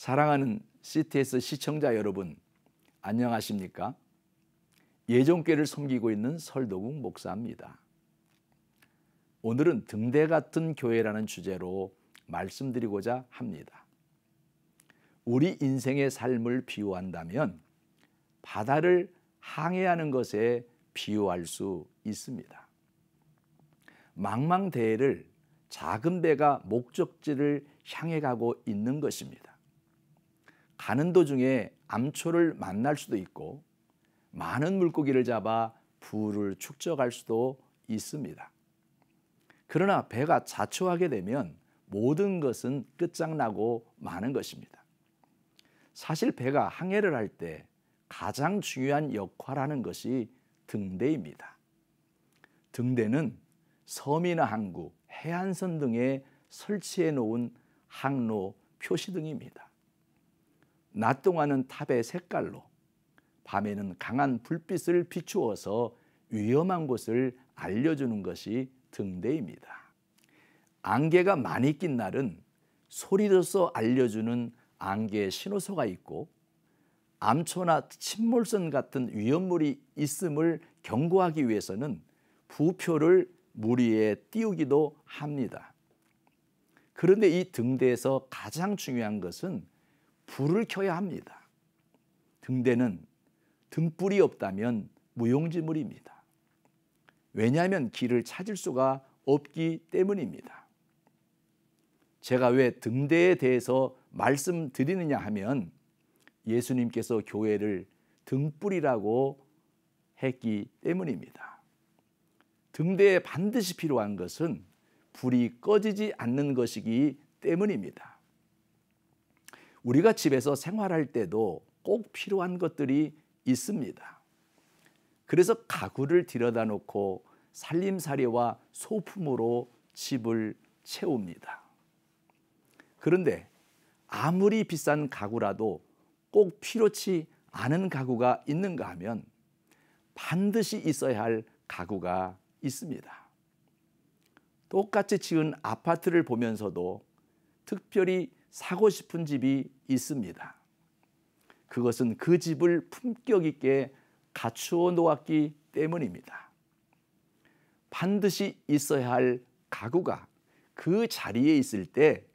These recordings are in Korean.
사랑하는 CTS 시청자 여러분, 안녕하십니까? 예종교회를 섬기고 있는 설도국 목사입니다. 오늘은 등대 같은 교회라는 주제로 말씀드리고자 합니다. 우리 인생의 삶을 비유한다면 바다를 항해하는 것에 비유할 수 있습니다. 망망대해를 작은 배가 목적지를 향해 가고 있는 것입니다. 가는 도중에 암초를 만날 수도 있고 많은 물고기를 잡아 부를 축적할 수도 있습니다. 그러나 배가 자초하게 되면 모든 것은 끝장나고 마는 것입니다. 사실 배가 항해를 할 때 가장 중요한 역할하는 것이 등대입니다. 등대는 섬이나 항구, 해안선 등에 설치해 놓은 항로 표시등입니다. 낮 동안은 탑의 색깔로, 밤에는 강한 불빛을 비추어서 위험한 곳을 알려주는 것이 등대입니다. 안개가 많이 낀 날은 소리로서 알려주는 안개 신호소가 있고, 암초나 침몰선 같은 위험물이 있음을 경고하기 위해서는 부표를 물 위에 띄우기도 합니다. 그런데 이 등대에서 가장 중요한 것은 불을 켜야 합니다. 등대는 등불이 없다면 무용지물입니다. 왜냐하면 길을 찾을 수가 없기 때문입니다. 제가 왜 등대에 대해서 말씀드리느냐 하면 예수님께서 교회를 등불이라고 했기 때문입니다. 등대에 반드시 필요한 것은 불이 꺼지지 않는 것이기 때문입니다. 우리가 집에서 생활할 때도 꼭 필요한 것들이 있습니다. 그래서 가구를 들여다 놓고 살림살이와 소품으로 집을 채웁니다. 그런데 아무리 비싼 가구라도 꼭 필요치 않은 가구가 있는가 하면 반드시 있어야 할 가구가 있습니다. 똑같이 지은 아파트를 보면서도 특별히 사고 싶은 집이 있습니다. 그것은 그 집을 품격 있게 갖추어 놓았기 때문입니다. 반드시 있어야 할 가구가 그 자리에 있을 때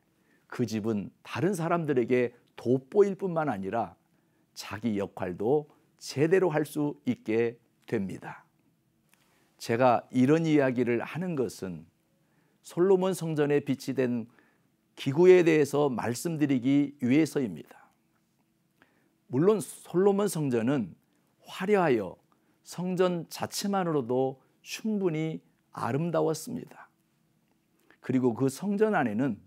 그 집은 다른 사람들에게 돋보일 뿐만 아니라 자기 역할도 제대로 할 수 있게 됩니다. 제가 이런 이야기를 하는 것은 솔로몬 성전에 비치된 기구에 대해서 말씀드리기 위해서입니다. 물론 솔로몬 성전은 화려하여 성전 자체만으로도 충분히 아름다웠습니다. 그리고 그 성전 안에는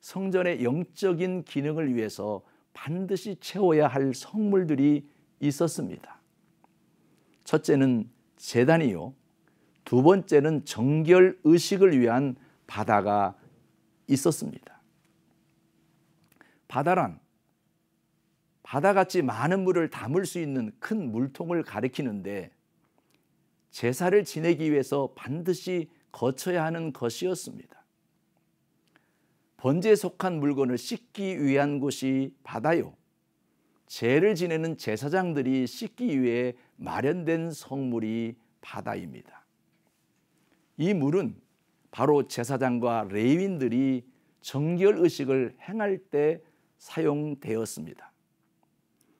성전의 영적인 기능을 위해서 반드시 채워야 할 성물들이 있었습니다. 첫째는 제단이요, 두 번째는 정결 의식을 위한 바다가 있었습니다. 바다란 바다같이 많은 물을 담을 수 있는 큰 물통을 가리키는데 제사를 지내기 위해서 반드시 거쳐야 하는 것이었습니다. 번제에 속한 물건을 씻기 위한 곳이 바다요, 제를 지내는 제사장들이 씻기 위해 마련된 성물이 바다입니다. 이 물은 바로 제사장과 레위인들이 정결의식을 행할 때 사용되었습니다.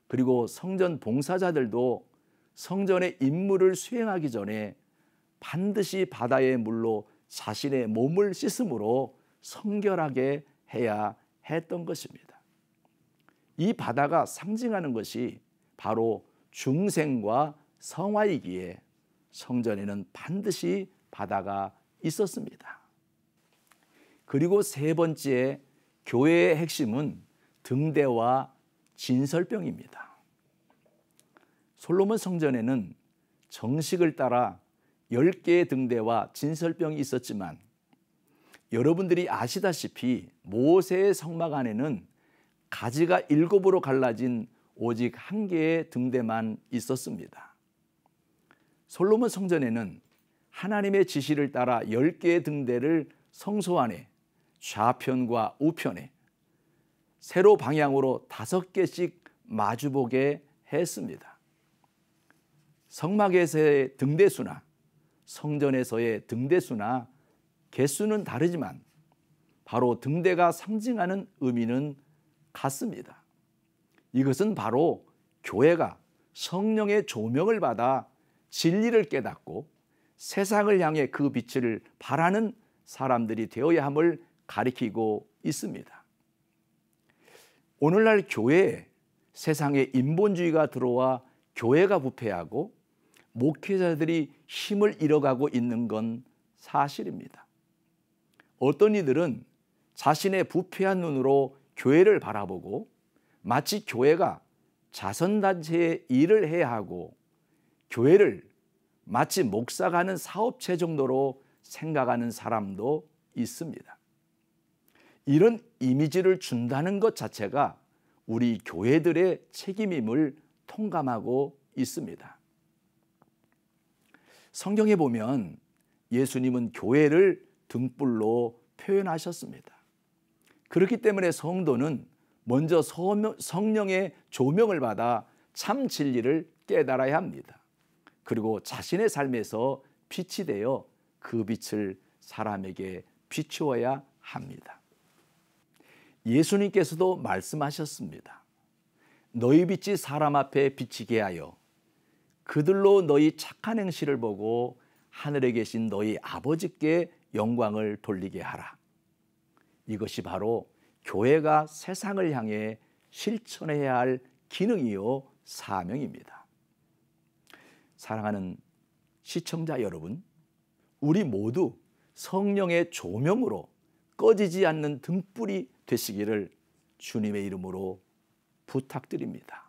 그리고 성전 봉사자들도 성전의 임무를 수행하기 전에 반드시 바다의 물로 자신의 몸을 씻음으로 성결하게 해야 했던 것입니다. 이 바다가 상징하는 것이 바로 중생과 성화이기에 성전에는 반드시 바다가 있었습니다. 그리고 세 번째, 교회의 핵심은 등대와 진설병입니다. 솔로몬 성전에는 정식을 따라 10개의 등대와 진설병이 있었지만 여러분들이 아시다시피 모세의 성막 안에는 가지가 7으로 갈라진 오직 한 개의 등대만 있었습니다. 솔로몬 성전에는 하나님의 지시를 따라 10개의 등대를 성소 안에 좌편과 우편에 세로 방향으로 5개씩 마주보게 했습니다. 성막에서의 등대수나 성전에서의 등대수나 개수는 다르지만 바로 등대가 상징하는 의미는 같습니다. 이것은 바로 교회가 성령의 조명을 받아 진리를 깨닫고 세상을 향해 그 빛을 발하는 사람들이 되어야 함을 가리키고 있습니다. 오늘날 교회에 세상에 인본주의가 들어와 교회가 부패하고 목회자들이 힘을 잃어가고 있는 건 사실입니다. 어떤 이들은 자신의 부패한 눈으로 교회를 바라보고 마치 교회가 자선단체의 일을 해야 하고 교회를 마치 목사가 하는 사업체 정도로 생각하는 사람도 있습니다. 이런 이미지를 준다는 것 자체가 우리 교회들의 책임임을 통감하고 있습니다. 성경에 보면 예수님은 교회를 등불로 표현하셨습니다. 그렇기 때문에 성도는 먼저 성령의 조명을 받아 참 진리를 깨달아야 합니다. 그리고 자신의 삶에서 빛이 되어 그 빛을 사람에게 비추어야 합니다. 예수님께서도 말씀하셨습니다. 너희 빛이 사람 앞에 비치게 하여 그들로 너희 착한 행실을 보고 하늘에 계신 너희 아버지께 영광을 돌리게 하라. 이것이 바로 교회가 세상을 향해 실천해야 할 기능이요 사명입니다. 사랑하는 시청자 여러분, 우리 모두 성령의 조명으로 꺼지지 않는 등불이 되시기를 주님의 이름으로 부탁드립니다.